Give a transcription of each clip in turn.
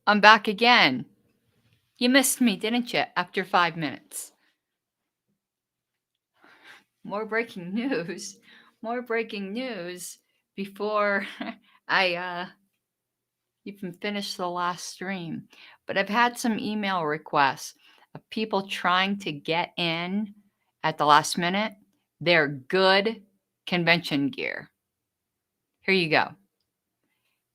I'm back again. You missed me, didn't you, after 5 minutes? More breaking news. More breaking news before I even finished the last stream. But I've had some email requests of people trying to get in at the last minute. Their good convention gear. Here you go.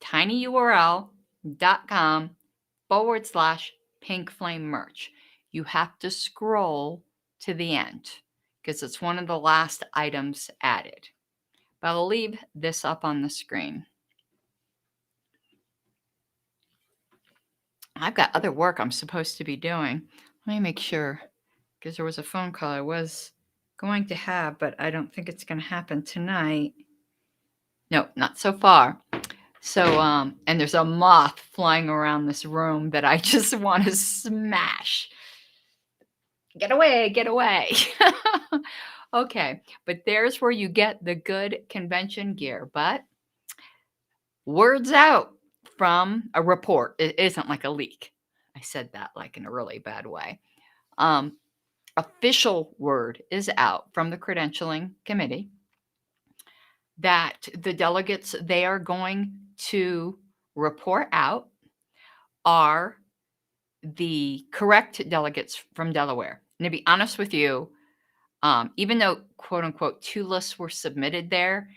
tinyurl.com/pink flame merch. You have to scroll to the end because it's one of the last items added. But I'll leave this up on the screen. I've got other work I'm supposed to be doing. Let me make sure, because there was a phone call I was going to have, but I don't think it's going to happen tonight. No, not so far. So, and there's a moth flying around this room that I just want to smash. Get away, get away. Okay, but there's where you get the good convention gear. But words out from a report. It isn't like a leak. I said that like in a really bad way. Official word is out from the credentialing committee that the delegates they are going to report out are the correct delegates from Delaware. And to be honest with you, even though quote unquote 2 lists were submitted there,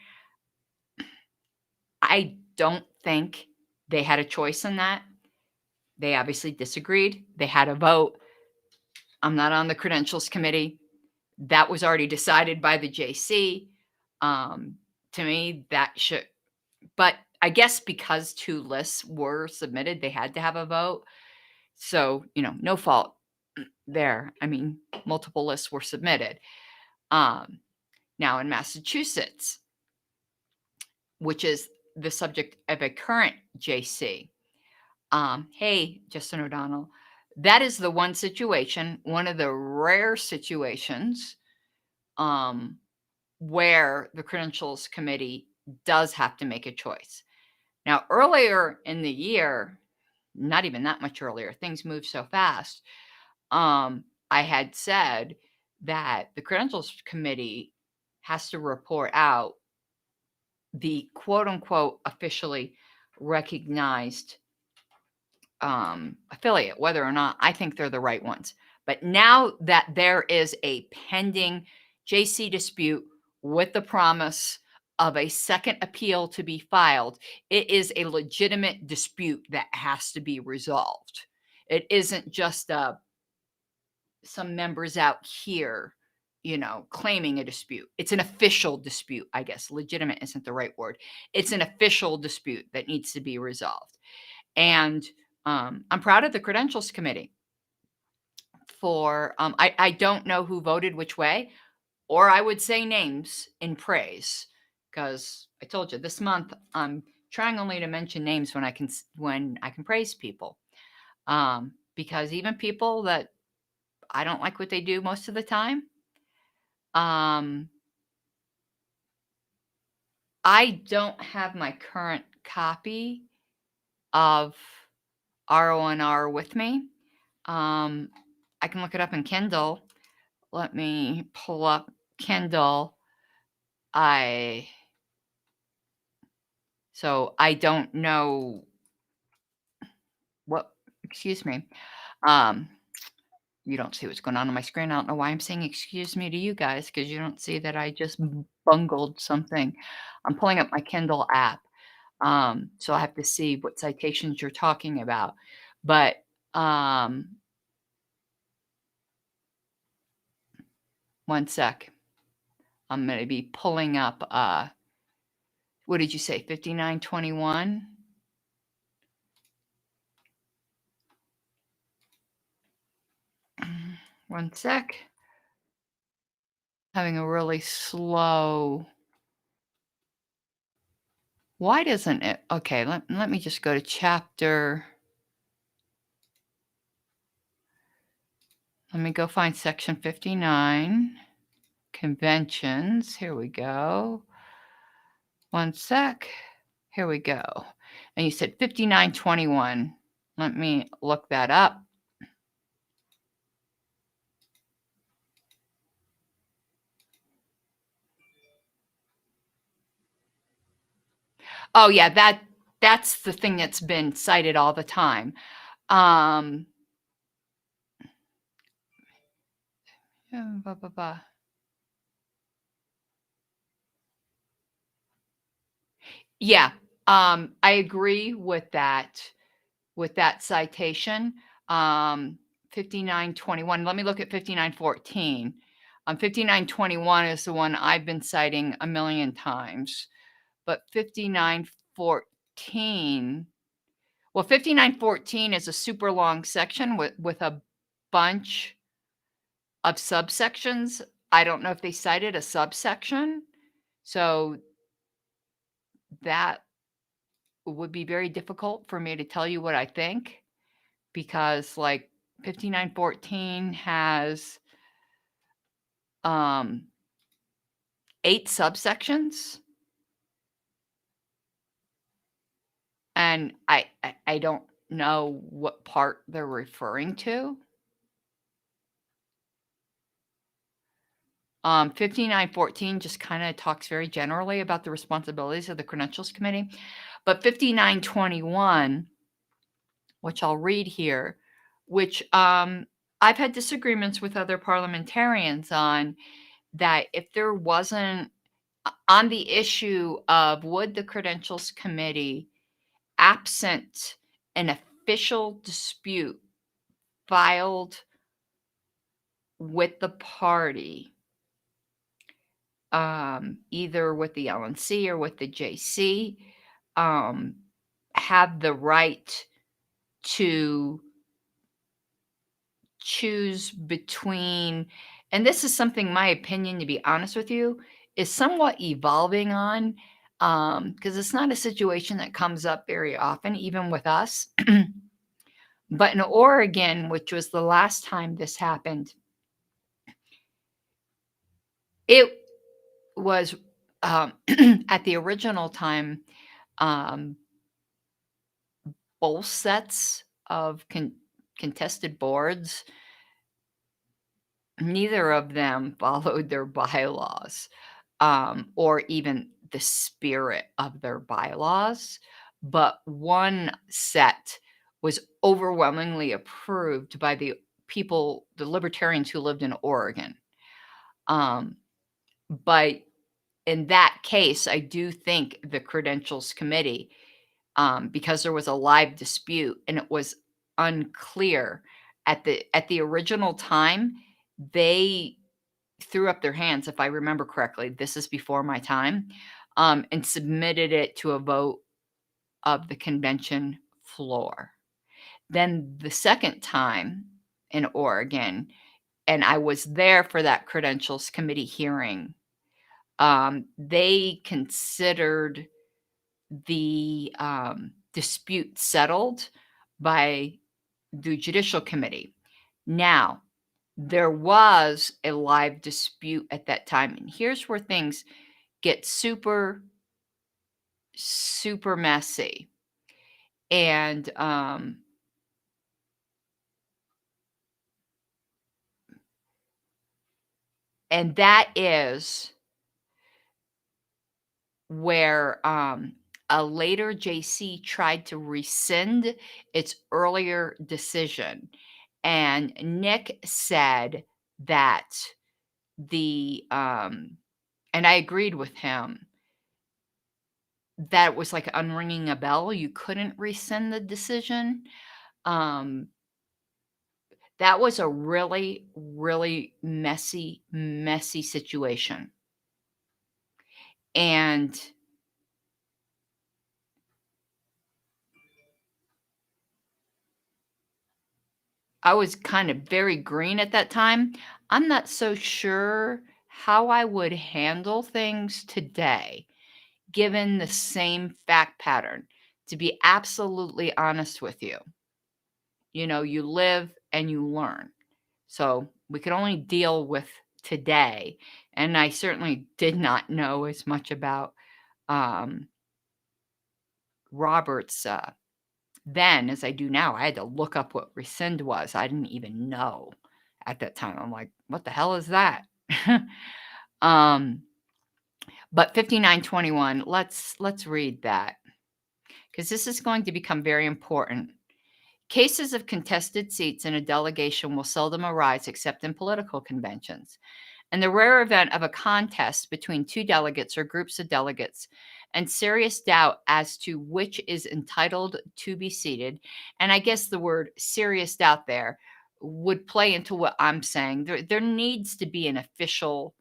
I don't think they had a choice in that. They obviously disagreed. They had a vote. I'm not on the credentials committee. That was already decided by the JC. To me, that should, but I guess because 2 lists were submitted, they had to have a vote. So, no fault there. I mean, multiple lists were submitted. Now in Massachusetts, which is the subject of a current JC, hey, Justin O'Donnell, that is the one situation, one of the rare situations where the Credentials Committee does have to make a choice. Now, earlier in the year, not even that much earlier, things moved so fast. I had said that the Credentials Committee has to report out the quote unquote officially recognized affiliate, whether or not I think they're the right ones. But now that there is a pending JC dispute with the promise of a second appeal to be filed, it is a legitimate dispute that has to be resolved. It isn't just some members out here, claiming a dispute. It's an official dispute, I guess. Legitimate isn't the right word. It's an official dispute that needs to be resolved. And I'm proud of the Credentials Committee for, I don't know who voted which way, or I would say names in praise, because I told you this month I'm trying only to mention names when I can praise people, because even people that I don't like what they do most of the time, I don't have my current copy of RONR with me. I can look it up in Kindle. Let me pull up Kindle. So I don't know what, excuse me. You don't see what's going on my screen. I don't know why I'm saying excuse me to you guys, because you don't see that I just bungled something. I'm pulling up my Kindle app. So I have to see what citations you're talking about. But one sec. I'm going to be pulling up, what did you say, 5921? One sec. Having a really slow. Why doesn't it? Okay, let me just go to chapter. Let me go find section 59. Conventions. Here we go. One sec. Here we go. And you said 5921. Let me look that up. Oh, yeah, that's the thing that's been cited all the time. Um, blah, blah, blah. Yeah, I agree with that citation. 5921. Let me look at 5914. 5921 is the one I've been citing a million times, but 5914, well, 5914 is a super long section with a bunch of subsections. I don't know if they cited a subsection, so that would be very difficult for me to tell you what I think, because, like, 5914 has, um, 8 subsections, and I don't know what part they're referring to. 5914 just kinda talks very generally about the responsibilities of the Credentials Committee, but 5921, which I'll read here, which, I've had disagreements with other parliamentarians on, that if there wasn't on the issue of would the Credentials Committee, absent an official dispute filed with the party, either with the LNC or with the JC, um, have the right to choose between, and this is something, my opinion, to be honest with you, is somewhat evolving on, because it's not a situation that comes up very often, even with us. But in Oregon, which was the last time this happened, it was, at the original time, um, both sets of contested boards, neither of them followed their bylaws, or even the spirit of their bylaws, but one set was overwhelmingly approved by the people, the libertarians who lived in Oregon. Um, but in that case, I do think the Credentials Committee, because there was a live dispute and it was unclear at the original time, they threw up their hands, if I remember correctly. This is before my time, and submitted it to a vote of the convention floor. Then the second time in Oregon, and I was there for that Credentials Committee hearing, they considered the, dispute settled by the Judicial Committee. Now, there was a live dispute at that time, and here's where things get super, super messy. And, and that is where, a later JC tried to rescind its earlier decision, and Nick said that the, and I agreed with him, that it was like unringing a bell. You couldn't rescind the decision. Um, that was a really, really messy, messy situation. And I was kind of very green at that time. I'm not so sure how I would handle things today, given the same fact pattern, to be absolutely honest with you. You know, you live and you learn. So we could only deal with today. And I certainly did not know as much about, um, Robert's, then as I do now. I had to look up what rescind was. I didn't even know at that time. I'm like, what the hell is that? um, but 5921, let's read that because this is going to become very important. Cases of contested seats in a delegation will seldom arise except in political conventions. And the rare event of a contest between two delegates or groups of delegates and serious doubt as to which is entitled to be seated. And I guess the word serious doubt there would play into what I'm saying. There needs to be an official,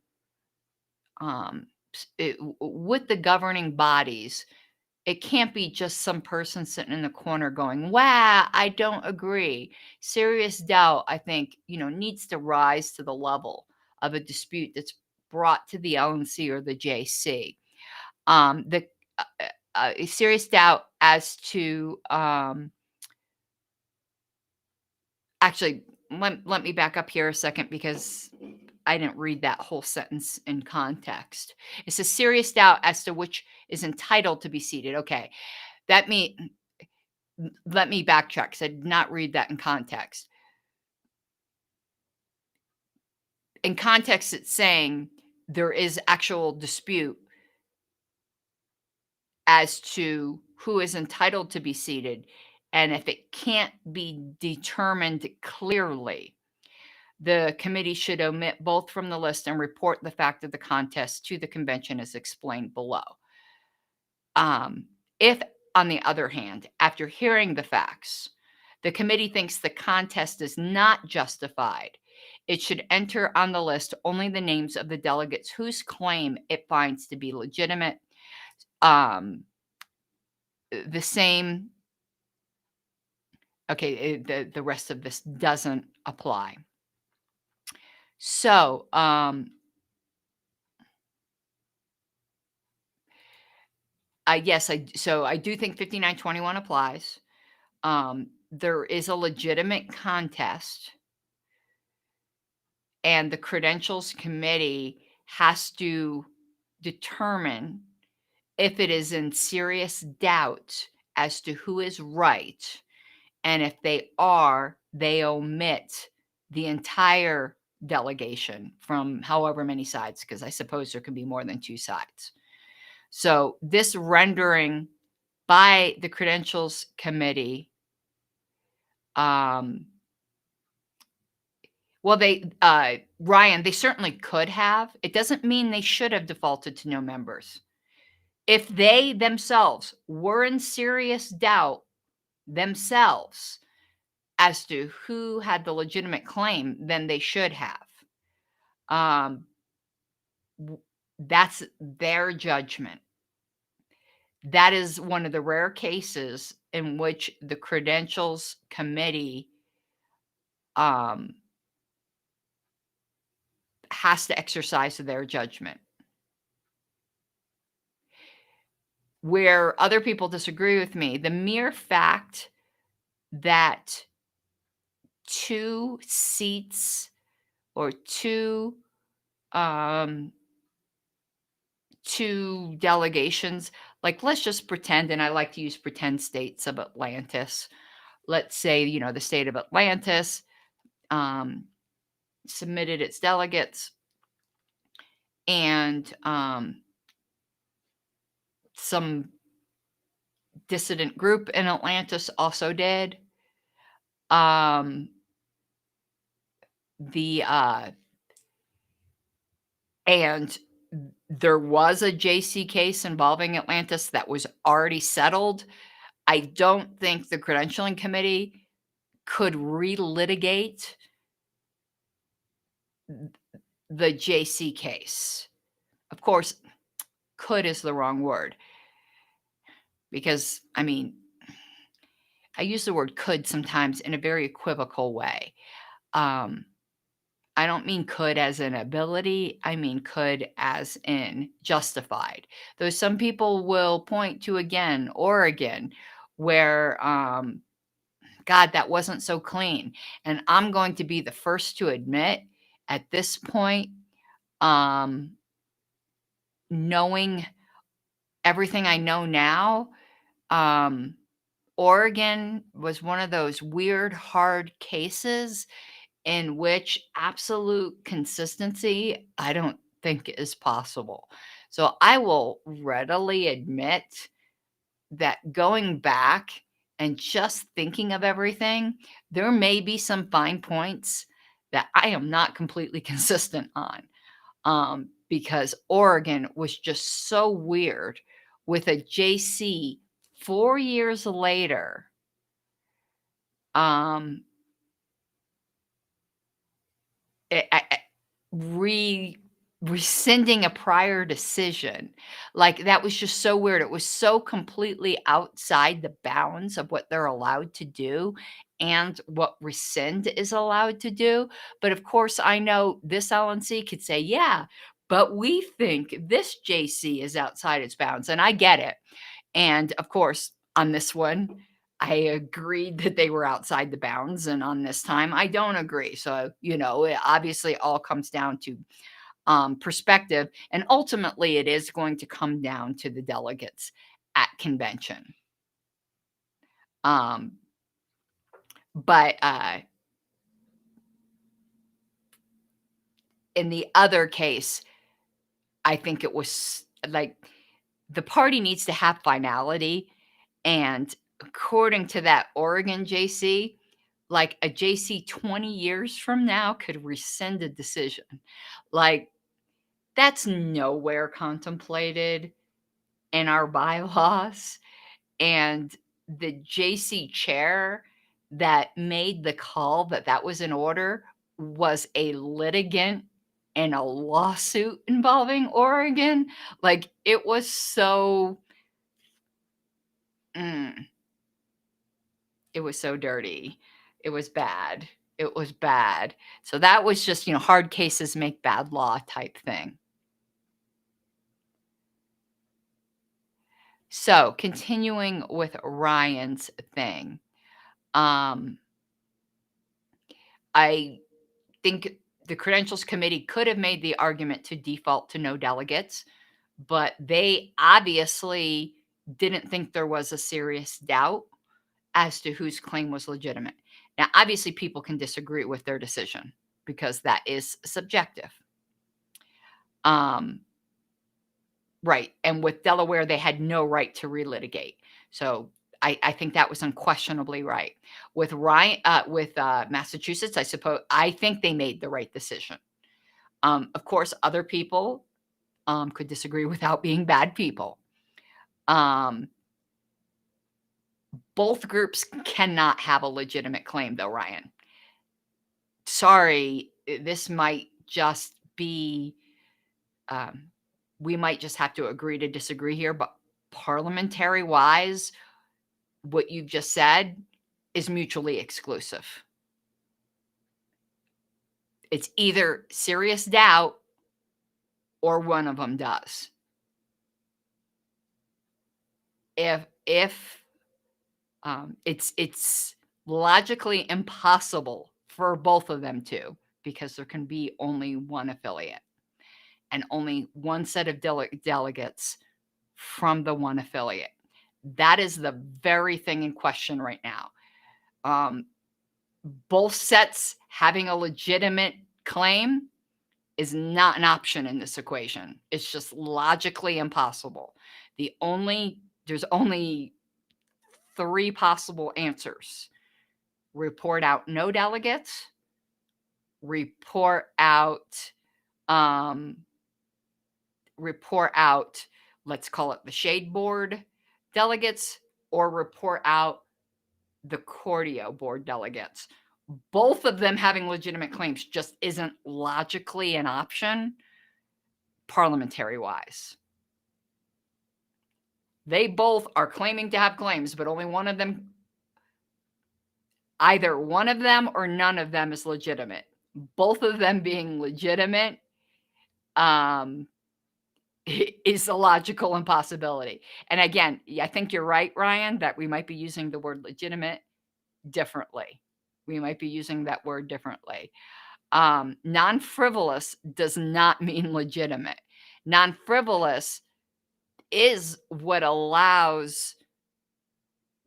with the governing bodies. It can't be just some person sitting in the corner going, "Wow, I don't agree." Serious doubt, I think, needs to rise to the level of a dispute that's brought to the LNC or the JC. The serious doubt as to actually, let me back up here a second because I didn't read that whole sentence in context. It's a serious doubt as to which is entitled to be seated. Okay, that mean let me backtrack 'cause I did not read that in context. In context, it's saying there is actual dispute as to who is entitled to be seated, and if it can't be determined clearly, the committee should omit both from the list and report the fact of the contest to the convention as explained below. Um, if, on the other hand, after hearing the facts, the committee thinks the contest is not justified, it should enter on the list only the names of the delegates whose claim it finds to be legitimate. Um, the same, okay, the rest of this doesn't apply. So, yes, I do think 5921 applies. There is a legitimate contest, and the credentials committee has to determine if it is in serious doubt as to who is right. And if they are, they omit the entire delegation from however many sides, because I suppose there could be more than two sides. So this rendering by the credentials committee, um, well, Ryan, they certainly could have. It doesn't mean they should have defaulted to no members. If they themselves were in serious doubt themselves as to who had the legitimate claim, then they should have. Um, that's their judgment. That is one of the rare cases in which the credentials committee um, has to exercise their judgment. Where other people disagree with me, the mere fact that two seats or um, two delegations, like let's just pretend, and I like to use pretend states of Atlantis. Let's say, the state of Atlantis um, submitted its delegates, and some dissident group in Atlantis also did. Um, the and there was a JC case involving Atlantis that was already settled. I don't think the credentialing committee could relitigate the JC case. Of course, could is the wrong word because, I mean, I use the word could sometimes in a very equivocal way. Um, I don't mean could as in ability, I mean could as in justified. Though some people will point to, again, Oregon, where, God, that wasn't so clean. And I'm going to be the first to admit at this point, um, knowing everything I know now, um, Oregon was one of those weird, hard cases in which absolute consistency, I don't think is possible. So I will readily admit that going back and just thinking of everything, there may be some fine points that I am not completely consistent on, because Oregon was just so weird with a JC 4 years later. Um, I re rescinding a prior decision. Like, that was just so weird. It was so completely outside the bounds of what they're allowed to do and what rescind is allowed to do. But, of course, I know this LNC could say, "Yeah, but we think this JC is outside its bounds," and I get it. And, of course, on this one, I agreed that they were outside the bounds, and on this time, I don't agree. So, it obviously all comes down to, perspective, and ultimately, it is going to come down to the delegates at convention. Um, but in the other case, I think it was like the party needs to have finality, and according to that Oregon JC, like a JC 20 years from now could rescind a decision. Like, that's nowhere contemplated in our bylaws. And the JC chair that made the call that that was in order was a litigant in a lawsuit involving Oregon. Like, it was so mm, it was so dirty. It was bad. It was bad. So that was just, hard cases make bad law type thing. So, continuing with Ryan's thing, um, I think the Credentials Committee could have made the argument to default to no delegates, but they obviously didn't think there was a serious doubt as to whose claim was legitimate. Now, obviously, people can disagree with their decision because that is subjective. Um, right. And with Delaware, they had no right to relitigate. So I think that was unquestionably right. With Massachusetts, I think they made the right decision. Of course, other people could disagree without being bad people. Um, both groups cannot have a legitimate claim, though, Ryan. Sorry, this might just be, um, we might just have to agree to disagree here, but parliamentary wise, what you've just said is mutually exclusive. It's either serious doubt or one of them does. If it's logically impossible for both of them to, because there can be only one affiliate and only one set of delegates from the one affiliate. That is the very thing in question right now. Both sets having a legitimate claim is not an option in this equation. It's just logically impossible. There's only 3 possible answers. Report out no delegates, report out, um, let's call it the shade board delegates, or report out the Cordio board delegates. Both of them having legitimate claims just isn't logically an option, parliamentary wise. They both are claiming to have claims, but only one of them, either one of them or none of them is legitimate. Both of them being legitimate, is a logical impossibility. And again, I think you're right, Ryan, that we might be using the word legitimate differently. We might be using that word differently. Non-frivolous does not mean legitimate. Non-frivolous is what allows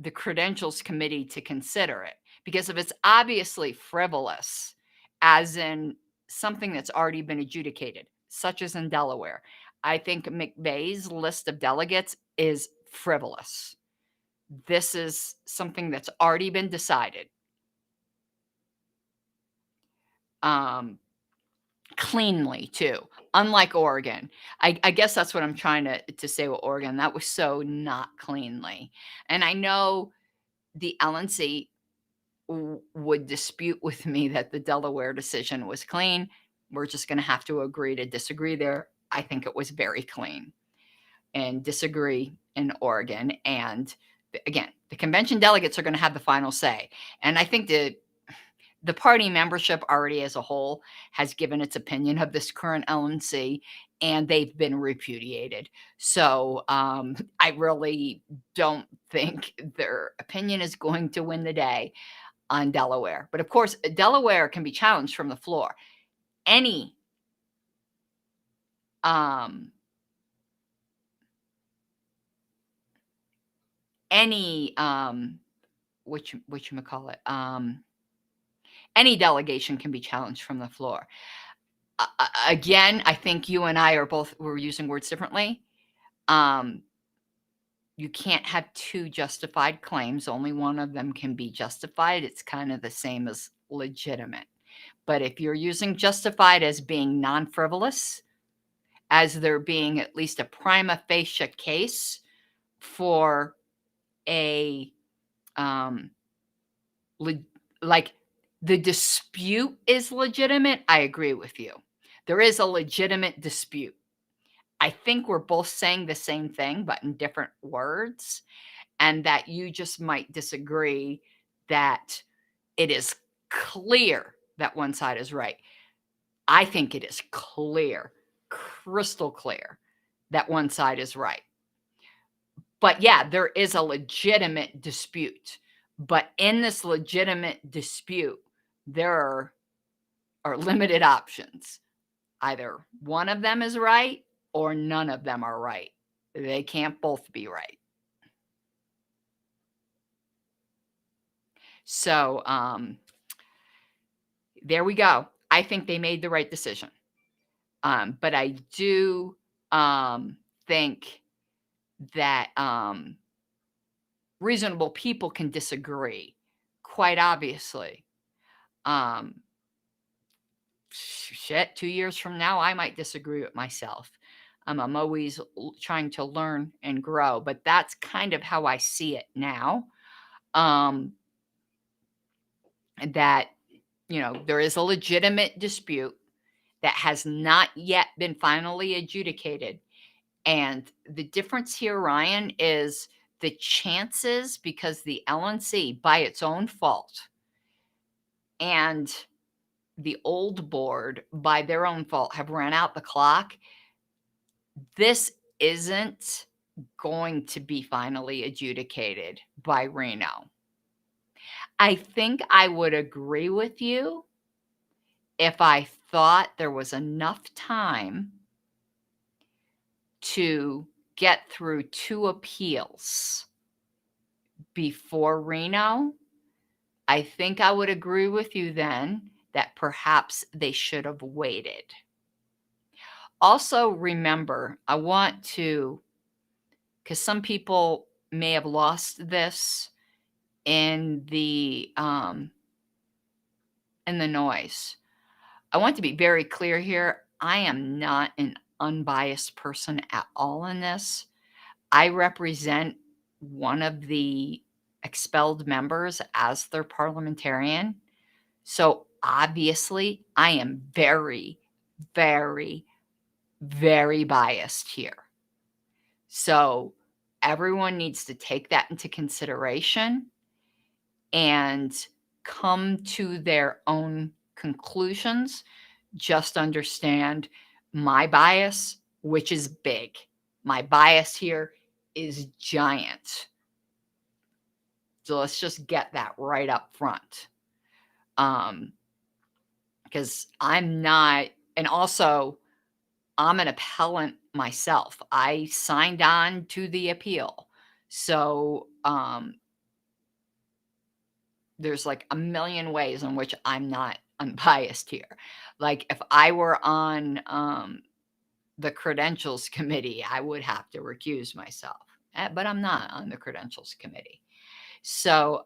the Credentials Committee to consider it. Because if it's obviously frivolous, as in something that's already been adjudicated, such as in Delaware, I think McVeigh's list of delegates is frivolous. This is something that's already been decided. Cleanly too, unlike Oregon. I guess that's what I'm trying to say with Oregon. That was so not cleanly. And I know the LNC would dispute with me that the Delaware decision was clean. We're just going to have to agree to disagree there. I think it was very clean, and disagree in Oregon. And again, the convention delegates are going to have the final say. And I think the party membership already as a whole has given its opinion of this current LNC, and they've been repudiated. So I really don't think their opinion is going to win the day on Delaware. But of course, Delaware can be challenged from the floor. Any whatchamacallit, any delegation can be challenged from the floor. Again, I think you and I we're using words differently. You can't have two justified claims. Only one of them can be justified. It's kind of the same as legitimate. But if you're using justified as being non-frivolous, as there being at least a prima facie case for a like the dispute is legitimate, I agree with you. There is a legitimate dispute. I think we're both saying the same thing, but in different words, and that you just might disagree that it is clear that one side is right. I think it is clear, crystal clear, that one side is right. But yeah, there is a legitimate dispute. But in this legitimate dispute, there are limited options. Either one of them is right or none of them are right. They can't both be right. So there we go. I think they made the right decision. But I do think that reasonable people can disagree, quite obviously. Shit, 2 years from now, I might disagree with myself. I'm always trying to learn and grow, but that's kind of how I see it now. That, there is a legitimate dispute that has not yet been finally adjudicated. And the difference here, Ryan, is the chances, because the LNC, by its own fault, and the old board, by their own fault, have ran out the clock. This isn't going to be finally adjudicated by Reno. I think I would agree with you if I thought there was enough time to get through 2 appeals before Reno. I think I would agree with you then that perhaps they should have waited. Also, remember, I want to, because some people may have lost this in the noise. I want to be very clear here. I am not an unbiased person at all in this. I represent one of the expelled members as their parliamentarian. So obviously, I am very, very, very biased here. So everyone needs to take that into consideration and come to their own conclusions. Just understand my bias, which is big. My bias here is giant. So let's just get that right up front. Because I'm not, and also I'm an appellant myself. I signed on to the appeal. So there's like a million ways in which I'm not unbiased here. Like if I were on the credentials committee, I would have to recuse myself. But I'm not on the credentials committee. So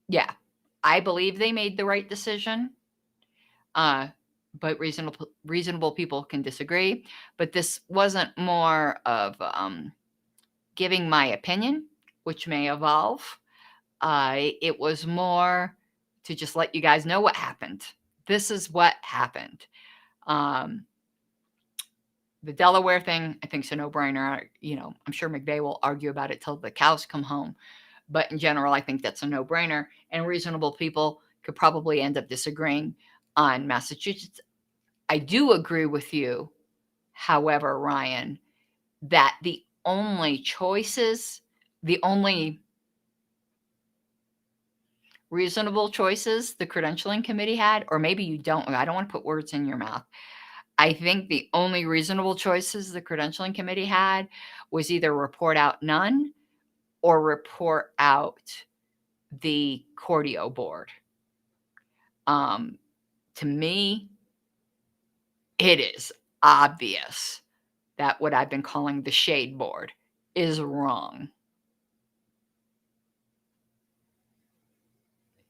yeah, I believe they made the right decision. But reasonable people can disagree. But this wasn't more of giving my opinion, which may evolve. It was more to just let you guys know what happened. This is what happened. Um, the Delaware thing, I think, is a no-brainer. You know, I'm sure McVeigh will argue about it till the cows come home. But in general, I think that's a no-brainer. And reasonable people could probably end up disagreeing on Massachusetts. I do agree with you, however, Ryan, that the only reasonable choices the credentialing committee had, or maybe you don't, I don't want to put words in your mouth. I think the only reasonable choices the credentialing committee had was either report out none or report out the Cordio board. To me, it is obvious that what I've been calling the shade board is wrong.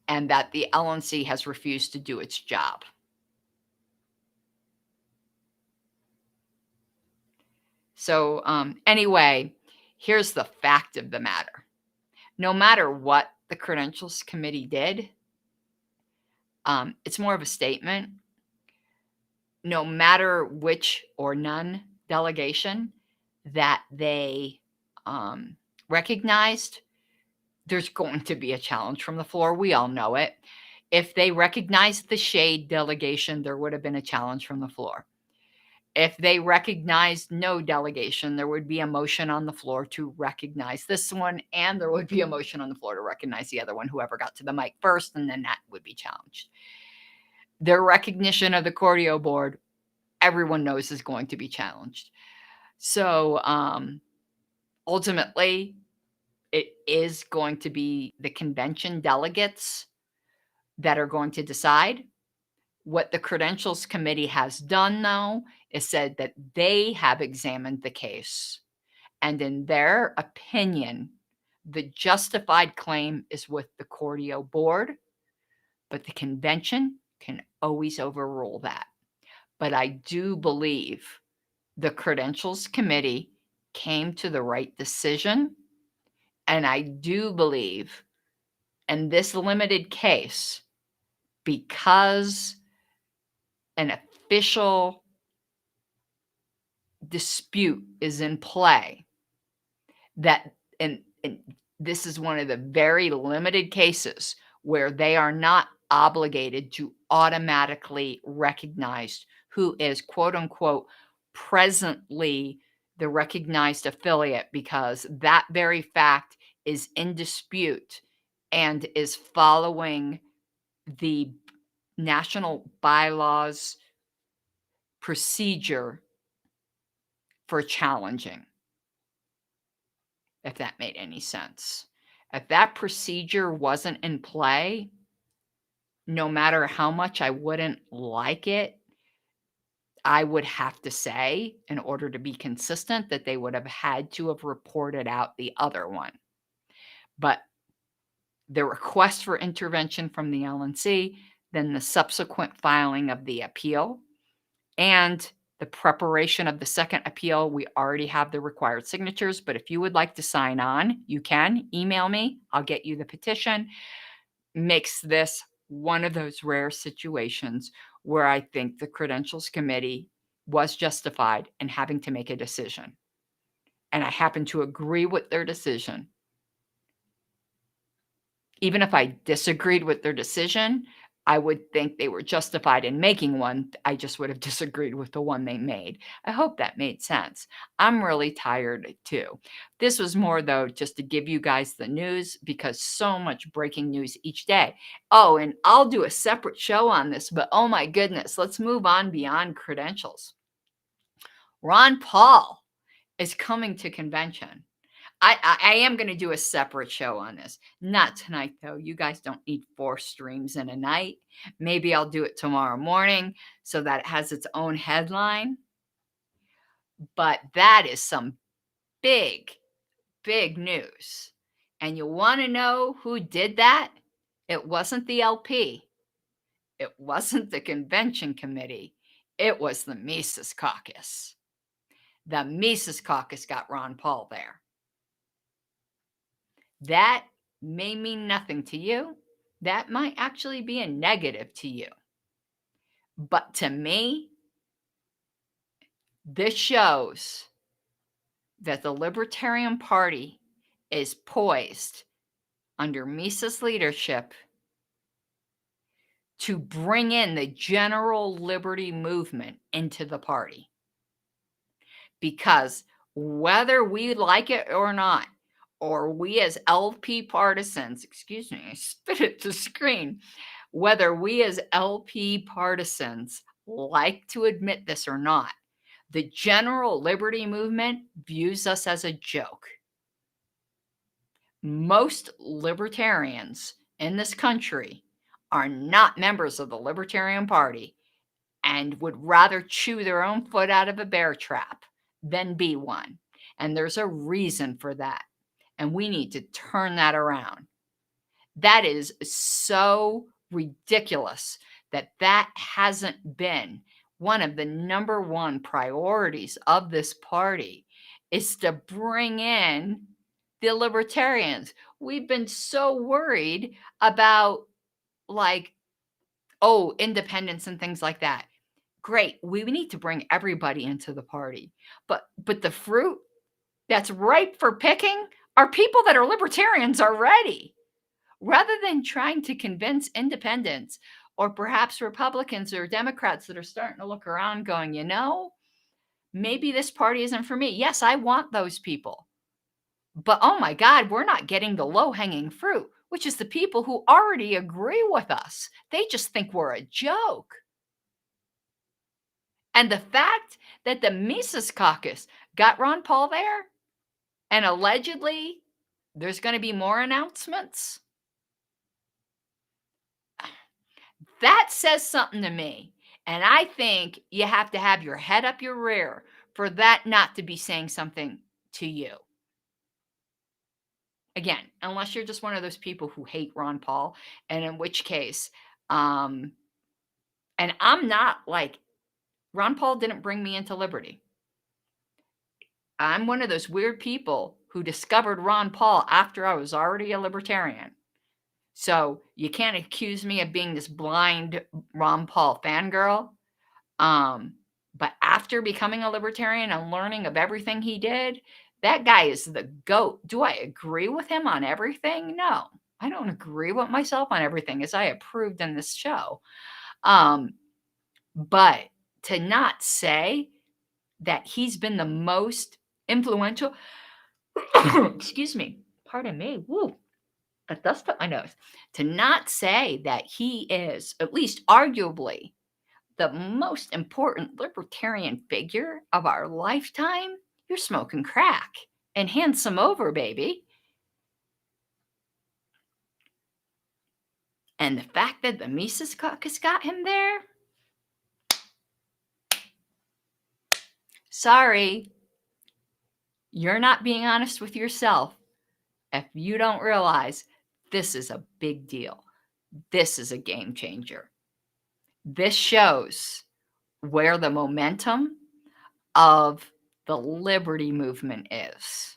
And that the LNC has refused to do its job. So anyway, here's the fact of the matter. No matter what the Credentials Committee did, it's more of a statement. No matter which or none delegation that they recognized, there's going to be a challenge from the floor. We all know it. If they recognized the shade delegation, there would have been a challenge from the floor. If they recognized no delegation, there would be a motion on the floor to recognize this one, and there would be a motion on the floor to recognize the other one, whoever got to the mic first, and then that would be challenged. Their recognition of the Cordio board, everyone knows, is going to be challenged. So ultimately, it is going to be the convention delegates that are going to decide. What the Credentials Committee has done, though, is said that they have examined the case, and in their opinion, the justified claim is with the Cordio board, but the convention can always overrule that. But I do believe the Credentials Committee came to the right decision, and I do believe in this limited case, because an official dispute is in play, that and this is one of the very limited cases where they are not obligated to automatically recognize who is, quote unquote, presently the recognized affiliate, because that very fact is in dispute and is following the national bylaws procedure for challenging, if that made any sense. If that procedure wasn't in play, no matter how much I wouldn't like it, I would have to say, in order to be consistent, that they would have had to have reported out the other one. But the request for intervention from the LNC, then the subsequent filing of the appeal, and the preparation of the second appeal, we already have the required signatures. But if you would like to sign on, you can email me. I'll get you the petition. Makes this one of those rare situations where I think the Credentials Committee was justified in having to make a decision. And I happen to agree with their decision. Even if I disagreed with their decision, I would think they were justified in making one. I just would have disagreed with the one they made. I hope that made sense. I'm really tired too. This was more, though, just to give you guys the news, because so much breaking news each day. Oh, and I'll do a separate show on this, but oh my goodness, let's move on beyond credentials. Ron Paul is coming to convention. I am gonna do a separate show on this. Not tonight, though. You guys don't need 4 streams in a night. Maybe I'll do it tomorrow morning so that it has its own headline, but that is some big, big news. And you wanna know who did that? It wasn't the LP. It wasn't the convention committee. It was the Mises Caucus. The Mises Caucus got Ron Paul there. That may mean nothing to you. That might actually be a negative to you. But to me, this shows that the Libertarian Party is poised under Mises leadership to bring in the general liberty movement into the party. Because whether we like it or not, or we as LP partisans, excuse me, I spit at the screen, whether we as LP partisans like to admit this or not, the general liberty movement views us as a joke. Most libertarians in this country are not members of the Libertarian Party and would rather chew their own foot out of a bear trap than be one. And there's a reason for that. And we need to turn that around. That is so ridiculous that that hasn't been one of the number one priorities of this party is to bring in the libertarians. We've been so worried about like, oh, independence and things like that. Great. We need to bring everybody into the party. But the fruit that's ripe for picking are people that are libertarians already. Rather than trying to convince independents or perhaps Republicans or Democrats that are starting to look around going, you know, maybe this party isn't for me. Yes, I want those people. But oh my God, we're not getting the low hanging fruit, which is the people who already agree with us. They just think we're a joke. And the fact that the Mises Caucus got Ron Paul there, and allegedly there's going to be more announcements, that says something to me. And I think you have to have your head up your rear for that not to be saying something to you. Again, unless you're just one of those people who hate Ron Paul, and in which case, and I'm not like, Ron Paul didn't bring me into liberty. I'm one of those weird people who discovered Ron Paul after I was already a libertarian. So you can't accuse me of being this blind Ron Paul fangirl. But after becoming a libertarian and learning of everything he did, that guy is the GOAT. Do I agree with him on everything? No, I don't agree with myself on everything, as I approved in this show. But to not say that he's been the most influential, excuse me, pardon me, woo, a dust up my nose. To not say that he is, at least arguably, the most important libertarian figure of our lifetime, you're smoking crack. And hand some over, baby. And the fact that the Mises Caucus got him there, sorry, you're not being honest with yourself if you don't realize this is a big deal. This is a game changer. This shows where the momentum of the liberty movement is.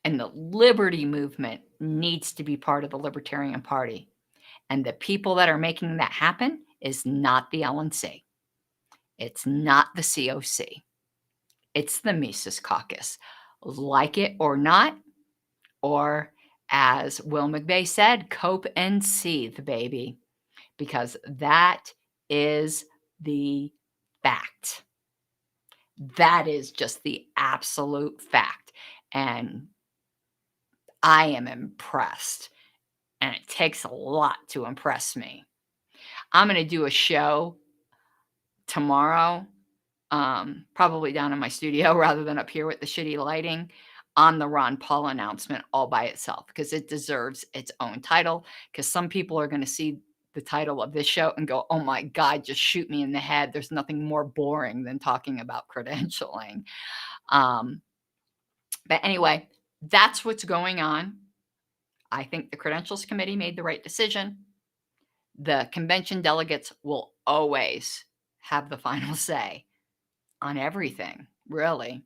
And the liberty movement needs to be part of the Libertarian Party. And the people that are making that happen is not the LNC. It's not the COC. It's the Mises Caucus. Like it or not, or as Will McVeigh said, cope and seethe, baby. Because that is the fact. That is just the absolute fact. And I am impressed. And it takes a lot to impress me. I'm going to do a show tomorrow probably down in my studio rather than up here with the shitty lighting, on the Ron Paul announcement all by itself, because it deserves its own title. Because some people are going to see the title of this show and go, oh my God, just shoot me in the head. There's nothing more boring than talking about credentialing. Um, but anyway, that's what's going on. I think the Credentials Committee made the right decision. The convention delegates will always have the final say on everything, really.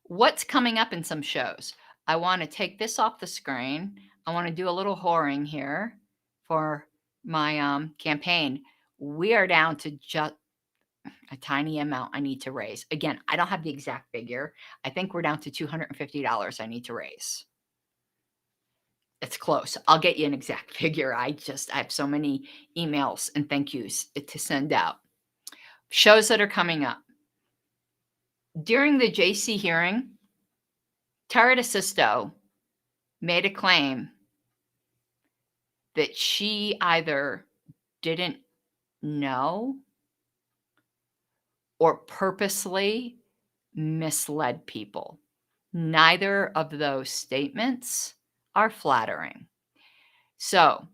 What's coming up in some shows? I want to take this off the screen. I want to do a little whoring here for my campaign. We are down to just a tiny amount I need to raise. Again, I don't have the exact figure. I think we're down to $250 I need to raise. It's close. I'll get you an exact figure. I have so many emails and thank yous to send out. Shows that are coming up. During the JC hearing, Tara DeSisto made a claim that she either didn't know or purposely misled people. Neither of those statements are flattering. So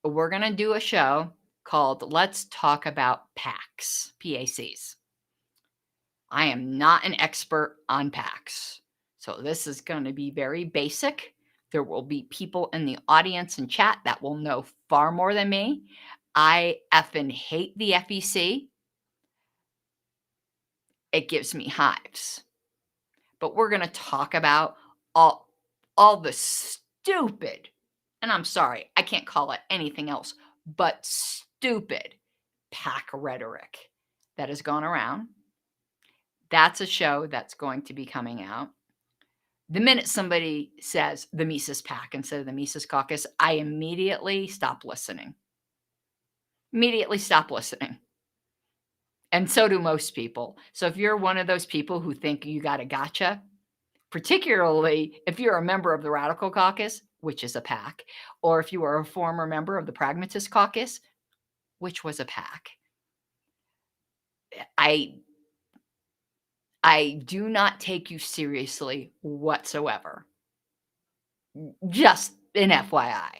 we're going to do a show called Let's Talk About PACs, PACs. I am not an expert on PACs, so this is going to be very basic. There will be people in the audience and chat that will know far more than me. I effing hate the FEC. It gives me hives. But we're going to talk about all the stupid, and I'm sorry, I can't call it anything else but stupid PAC rhetoric that has gone around. That's a show that's going to be coming out. The minute somebody says the Mises PAC instead of the Mises Caucus, I immediately stop listening. Immediately stop listening. And so do most people. So if you're one of those people who think you got a gotcha, particularly if you're a member of the Radical Caucus, which is a PAC, or if you are a former member of the Pragmatist Caucus, which was a PAC, I do not take you seriously whatsoever. Just an FYI.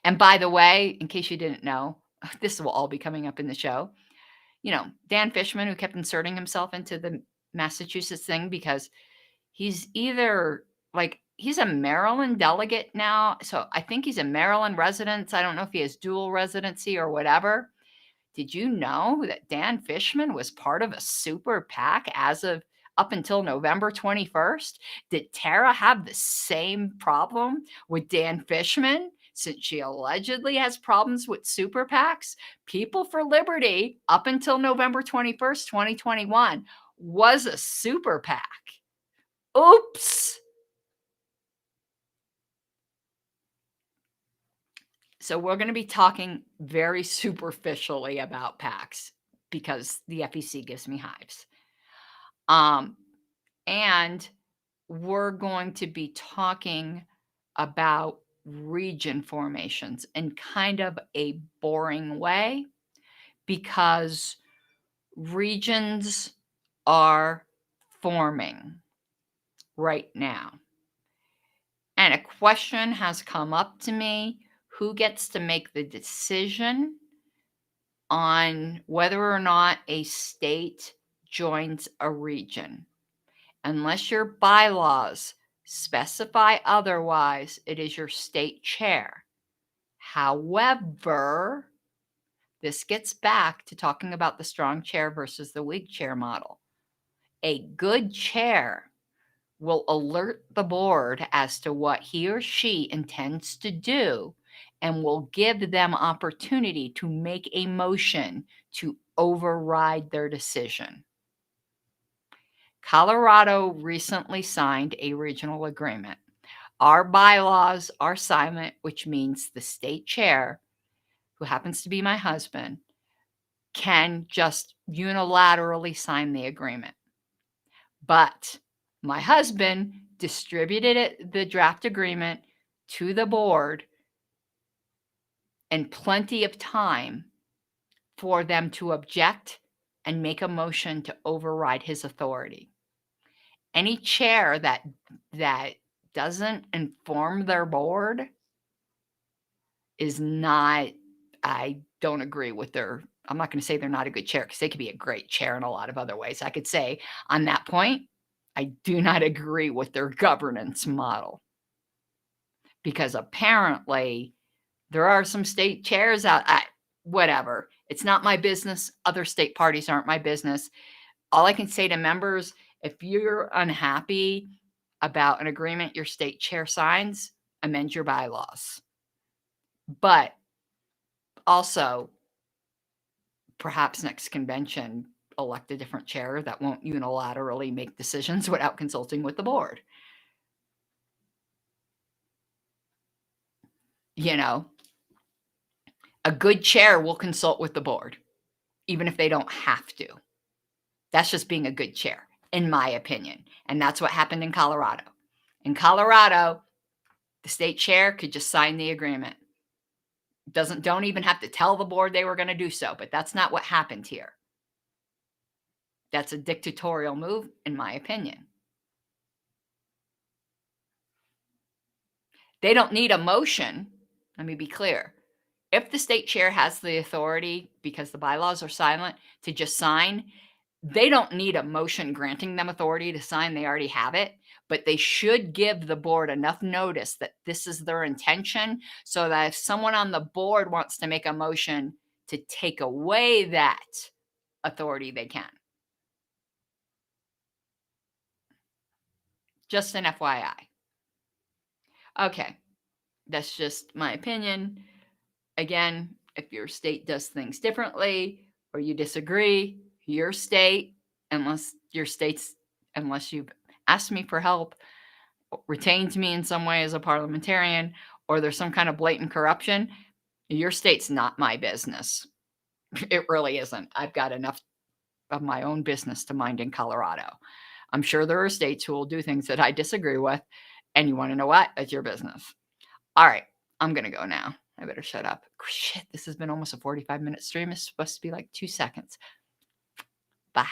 And by the way, in case you didn't know, this will all be coming up in the show. You know, Dan Fishman, who kept inserting himself into the Massachusetts thing because he's either he's a Maryland delegate now. So I think he's a Maryland resident. I don't know if he has dual residency or whatever. Did you know that Dan Fishman was part of a super PAC as of up until November 21st? Did Tara have the same problem with Dan Fishman since she allegedly has problems with super PACs? People for Liberty, up until November 21st, 2021, was a super PAC. Oops. So we're going to be talking very superficially about PACs because the FEC gives me hives. And we're going to be talking about region formations in kind of a boring way because regions are forming right now. And a question has come up to me: who gets to make the decision on whether or not a state joins a region? Unless your bylaws specify otherwise, it is your state chair. However, this gets back to talking about the strong chair versus the weak chair model. A good chair will alert the board as to what he or she intends to do and will give them opportunity to make a motion to override their decision. Colorado recently signed a regional agreement. Our bylaws are silent, which means the state chair, who happens to be my husband, can just unilaterally sign the agreement. But my husband distributed the draft agreement to the board in plenty of time for them to object and make a motion to override his authority. Any chair that doesn't inform their board is not I don't agree with their I'm not gonna say they're not a good chair because they could be a great chair in a lot of other ways. I could say on that point, I do not agree with their governance model because apparently there are some state chairs out whatever. It's not my business. Other state parties aren't my business. All I can say to members, if you're unhappy about an agreement your state chair signs, amend your bylaws. But also, perhaps next convention, elect a different chair that won't unilaterally make decisions without consulting with the board. You know, a good chair will consult with the board, even if they don't have to. That's just being a good chair, in my opinion. And that's what happened in Colorado. In Colorado, the state chair could just sign the agreement. Don't even have to tell the board they were going to do so, but that's not what happened here. That's a dictatorial move, in my opinion. They don't need a motion. Let me be clear. If the state chair has the authority, because the bylaws are silent, to just sign, they don't need a motion granting them authority to sign. They already have it, but they should give the board enough notice that this is their intention so that if someone on the board wants to make a motion to take away that authority, they can. Just an FYI. Okay, that's just my opinion. Again, if your state does things differently or you disagree, your state, unless you've asked me for help, retained me in some way as a parliamentarian, or there's some kind of blatant corruption, your state's not my business. It really isn't. I've got enough of my own business to mind in Colorado. I'm sure there are states who will do things that I disagree with, and you want to know what? That's your business. All right, I'm going to go now. I better shut up. Shit, this has been almost a 45-minute stream. It's supposed to be like 2 seconds. Bye.